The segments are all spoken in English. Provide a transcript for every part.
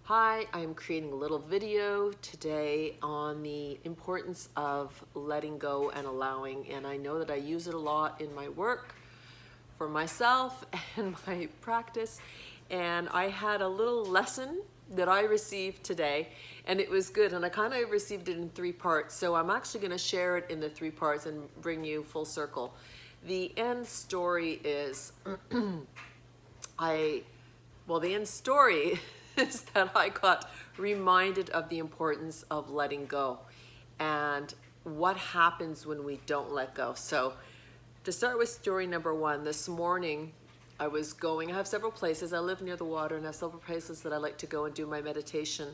Hi, I'm creating a little video today on the importance of letting go and allowing, and I know that I use it a lot in my work for myself and my practice, and I had a little lesson that I received today, and it was good, and I kind of received it in 3 parts, so I'm actually going to share it in the 3 parts and bring you full circle. The end story is the end story is that I got reminded of the importance of letting go and what happens when we don't let go. So to start with story number 1, this morning I have several places. I live near the water and I have several places that I like to go and do my meditation.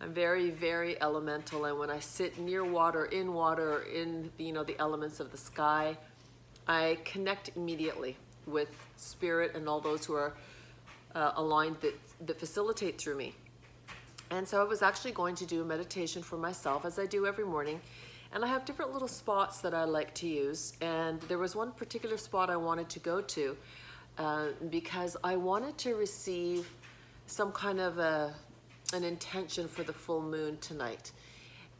I'm very, very elemental, and when I sit near water, in the elements of the sky, I connect immediately with spirit and all those who are aligned that facilitate through me. And so I was actually going to do a meditation for myself, as I do every morning, and I have different little spots that I like to use, and there was one particular spot I wanted to go to because I wanted to receive some kind of an intention for the full moon tonight.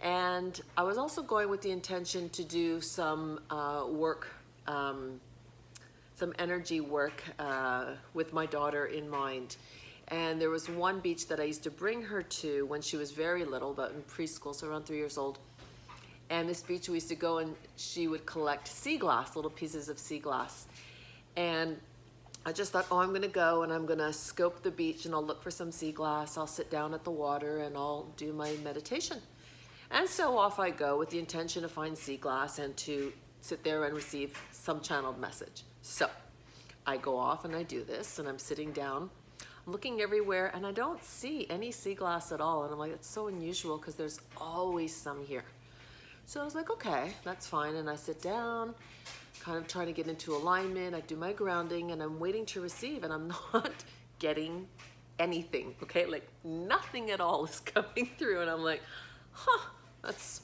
And I was also going with the intention to do some work, some energy work with my daughter in mind. And there was one beach that I used to bring her to when she was very little, about in preschool, so around 3 years old. And this beach we used to go, and she would collect sea glass, little pieces of sea glass. And I just thought, I'm gonna go and I'm gonna scope the beach and I'll look for some sea glass. I'll sit down at the water and I'll do my meditation. And so off I go with the intention to find sea glass and to sit there and receive some channeled message. So I go off and I do this, and I'm sitting down, I'm looking everywhere, and I don't see any sea glass at all. And I'm like, it's so unusual because there's always some here. So I was like, okay, that's fine. And I sit down, kind of trying to get into alignment. I do my grounding and I'm waiting to receive, and I'm not getting anything, okay? Like nothing at all is coming through. And I'm like, that's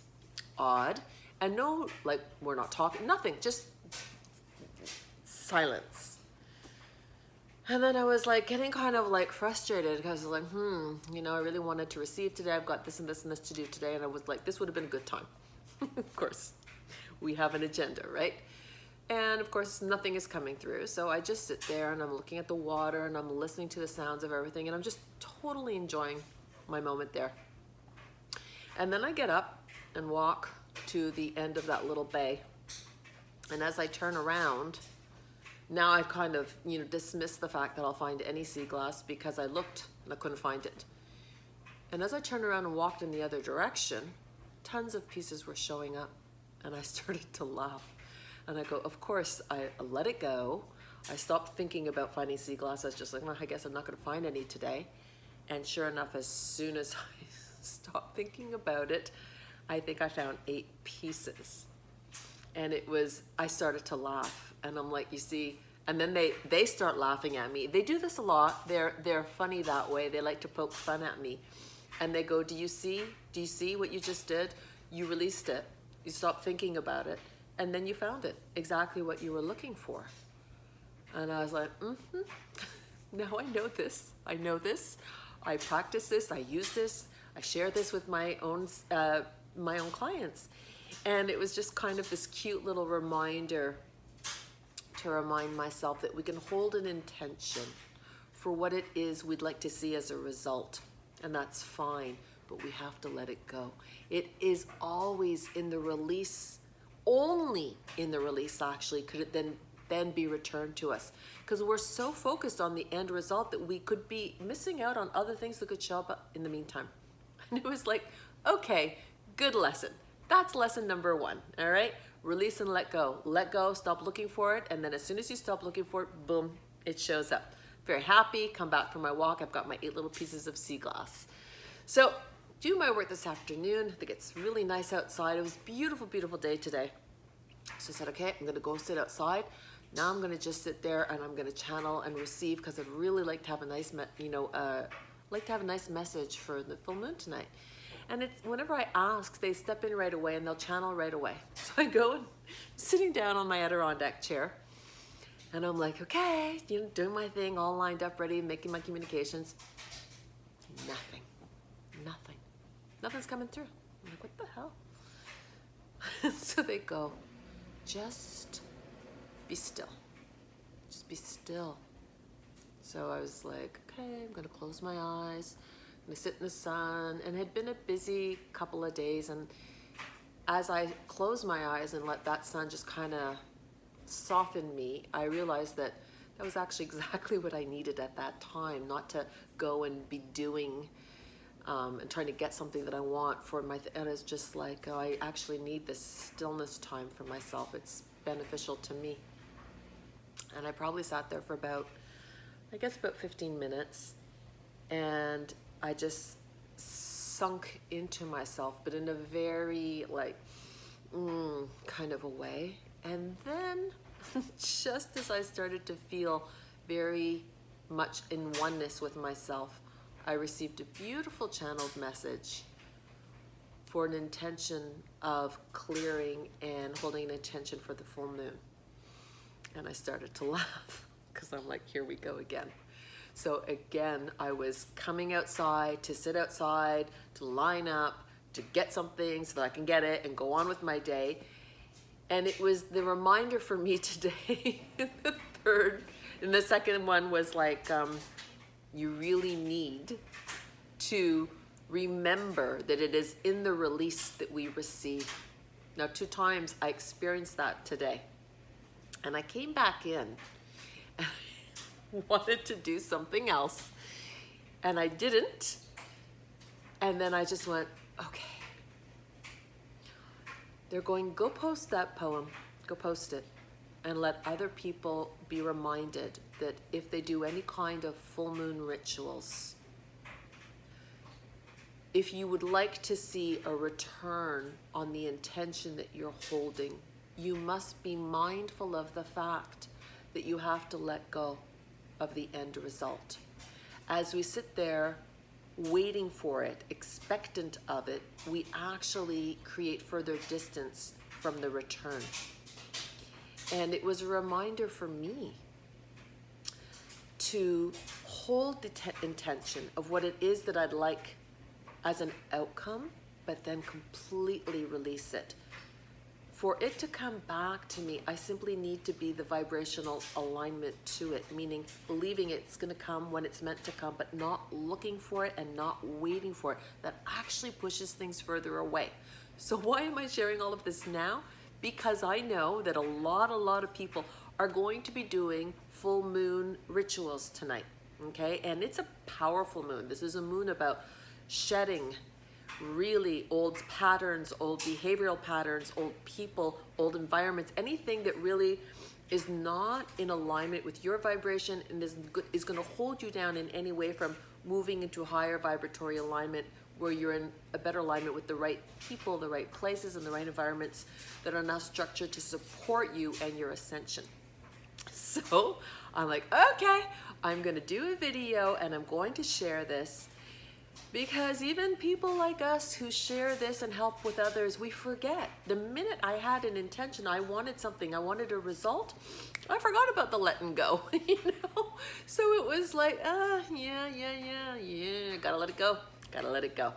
odd. And no, like we're not talking, nothing, just silence. And then I was like getting kind of like frustrated because I was like, I really wanted to receive today. I've got this and this and this to do today. And I was like, this would have been a good time. Of course, we have an agenda, right? And of course, nothing is coming through. So I just sit there and I'm looking at the water and I'm listening to the sounds of everything. And I'm just totally enjoying my moment there. And then I get up and walk to the end of that little bay. And as I turn around, now I kind of, dismiss the fact that I'll find any sea glass because I looked and I couldn't find it. And as I turned around and walked in the other direction, tons of pieces were showing up, and I started to laugh. And I go, of course, I let it go. I stopped thinking about finding sea glass. I was just like, I guess I'm not going to find any today. And sure enough, as soon as I stopped thinking about it, I think I found 8 pieces. And I started to laugh, and I'm like, you see, and then they start laughing at me. They do this a lot. They're funny that way. They like to poke fun at me. And they go, do you see what you just did? You released it. You stopped thinking about it. And then you found it, exactly what you were looking for. And I was like, now I know this. I know this. I practice this. I use this. I share this with my own clients. And it was just kind of this cute little reminder to remind myself that we can hold an intention for what it is we'd like to see as a result. And that's fine, but we have to let it go. It is always in the release, only in the release actually, could it then be returned to us. Because we're so focused on the end result that we could be missing out on other things that could show up in the meantime. And it was like, okay, good lesson. That's lesson number 1, all right? Release and let go. Let go, stop looking for it, and then as soon as you stop looking for it, boom, it shows up. Very happy, come back from my walk, I've got my 8 little pieces of sea glass. So, do my work this afternoon. I think it's really nice outside. It was a beautiful, beautiful day today. So I said, okay, I'm gonna go sit outside. Now I'm gonna just sit there and I'm gonna channel and receive, because I'd really like to have a nice, message for the full moon tonight. And it's whenever I ask, they step in right away and they'll channel right away. So I go and sitting down on my Adirondack chair, and I'm like, okay, doing my thing, all lined up, ready, making my communications. Nothing. Nothing's coming through. I'm like, what the hell? So they go, just be still. Just be still. So I was like, okay, I'm gonna close my eyes. I'm gonna sit in the sun. And it had been a busy couple of days. And as I closed my eyes and let that sun just kind of soften me, I realized that that was actually exactly what I needed at that time, not to go and be doing and trying to get something that I want for my, and it's just like, oh, I actually need this stillness time for myself. It's beneficial to me. And I probably sat there for about, I guess about 15 minutes, and I just sunk into myself, but in a very like, kind of a way. And then just as I started to feel very much in oneness with myself, I received a beautiful channeled message for an intention of clearing and holding an intention for the full moon. And I started to laugh because I'm like, here we go again. So again, I was coming outside to sit outside, to line up, to get something so that I can get it and go on with my day. And it was the reminder for me today, the second one was like, you really need to remember that it is in the release that we receive. Now, 2 times I experienced that today. And I came back in and I wanted to do something else. And I didn't. And then I just went, okay. They're going, go post that poem. Go post it. And let other people be reminded that if they do any kind of full moon rituals, if you would like to see a return on the intention that you're holding, you must be mindful of the fact that you have to let go of the end result. As we sit there waiting for it, expectant of it, we actually create further distance from the return. And it was a reminder for me to hold the intention of what it is that I'd like as an outcome, but then completely release it. For it to come back to me, I simply need to be the vibrational alignment to it, meaning believing it's going to come when it's meant to come, but not looking for it and not waiting for it. That actually pushes things further away. So why am I sharing all of this now? Because I know that a lot of people are going to be doing full moon rituals tonight, okay? And it's a powerful moon. This is a moon about shedding really old patterns, old behavioral patterns, old people, old environments, anything that really is not in alignment with your vibration and is going to hold you down in any way from moving into higher vibratory alignment where you're in a better alignment with the right people, the right places, and the right environments that are now structured to support you and your ascension. So I'm like, okay, I'm going to do a video and I'm going to share this. Because even people like us who share this and help with others, we forget. The minute I had an intention, I wanted something, I wanted a result, I forgot about the letting go, you know? So it was like, yeah, gotta let it go.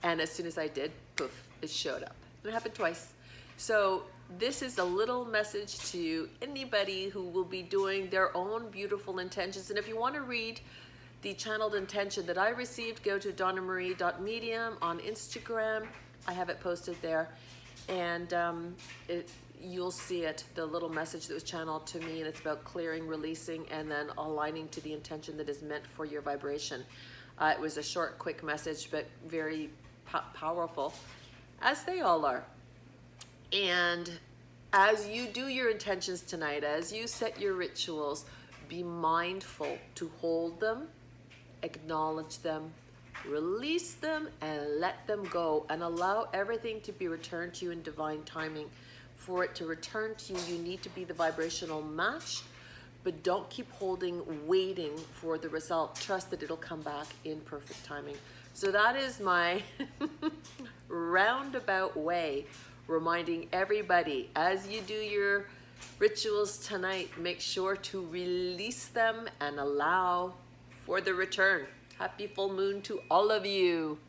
And as soon as I did, poof, it showed up. It happened twice. So this is a little message to anybody who will be doing their own beautiful intentions. And if you want to read the channeled intention that I received, go to Donna-Marie.medium on Instagram. I have it posted there. And you'll see it, the little message that was channeled to me, and it's about clearing, releasing, and then aligning to the intention that is meant for your vibration. It was a short, quick message, but very powerful, as they all are. And as you do your intentions tonight, as you set your rituals, be mindful to hold them, acknowledge them, release them, and let them go, and allow everything to be returned to you in divine timing. For it to return to you, you need to be the vibrational match, but don't keep holding, waiting for the result. Trust that it'll come back in perfect timing. So that is my roundabout way, reminding everybody, as you do your rituals tonight, make sure to release them and allow for the return. Happy full moon to all of you.